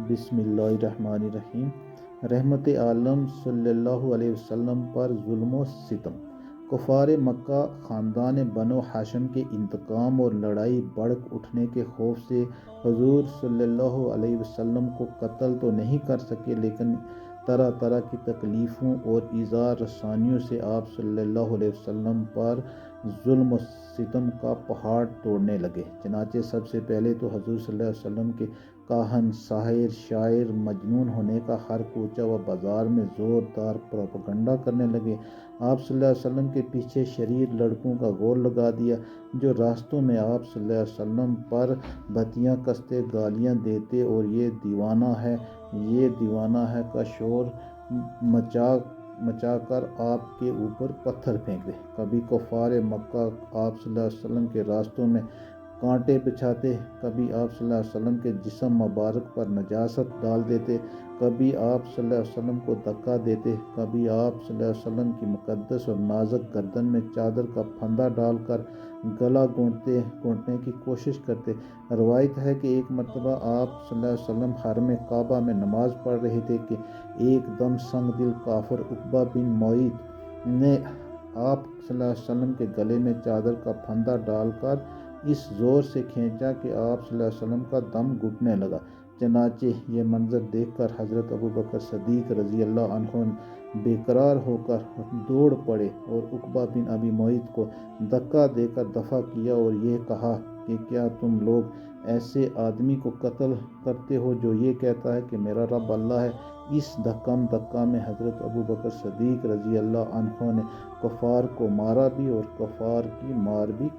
بسم اللہ الرحمن الرحیم۔ رحمت عالم صلی اللہ علیہ وسلم پر ظلم و ستم۔ کفار مکہ خاندان بنو ہاشم کے انتقام اور لڑائی بھڑک اٹھنے کے خوف سے حضور صلی اللہ علیہ وسلم کو قتل تو نہیں کر سکے، لیکن طرح طرح کی تکلیفوں اور ایذا رسانیوں سے آپ صلی اللہ علیہ وسلم پر ظلم و ستم کا پہاڑ توڑنے لگے۔ چنانچہ سب سے پہلے تو حضور صلی اللہ علیہ وسلم کے کاہن، ساحر، شاعر، مجنون ہونے کا ہر کوچہ و بازار میں زوردار پروپیگنڈا کرنے لگے۔ آپ صلی اللہ علیہ وسلم کے پیچھے شریر لڑکوں کا غور لگا دیا، جو راستوں میں آپ صلی اللہ علیہ وسلم پر بتیاں کستے، گالیاں دیتے اور یہ دیوانہ ہے کا شور مچا کر آپ کے اوپر پتھر پھینکتے۔ کبھی کفار مکہ آپ صلی اللہ علیہ وسلم کے راستوں میں کانٹے بچھاتے، کبھی آپ صلی اللہ علیہ وسلم کے جسم مبارک پر نجاست ڈال دیتے، کبھی آپ صلی اللہ علیہ وسلم کو دھکا دیتے، کبھی آپ صلی اللہ علیہ وسلم کی مقدس اور نازک گردن میں چادر کا پھندا ڈال کر گلا گھونٹنے کی کوشش کرتے۔ روایت ہے کہ ایک مرتبہ آپ صلی اللہ علیہ وسلم حرم کعبہ میں نماز پڑھ رہے تھے کہ ایک دم سنگ دل کافر عقبہ بن معیط نے آپ صلی اللہ علیہ وسلم کے گلے میں چادر کا پھندا ڈال کر اس زور سے کھینچا کہ آپ صلی اللہ علیہ وسلم کا دم گھٹنے لگا۔ چنانچہ یہ منظر دیکھ کر حضرت ابوبکر صدیق رضی اللہ عنہ بے قرار ہو کر دوڑ پڑے اور عقبہ بن ابی معیط کو دھکا دے کر دفع کیا اور یہ کہا کہ کیا تم لوگ ایسے آدمی کو قتل کرتے ہو جو یہ کہتا ہے کہ میرا رب اللہ ہے۔ اس دھکا میں حضرت ابوبکر صدیق رضی اللہ عنہ نے کفار کو مارا بھی اور کفار کی مار بھی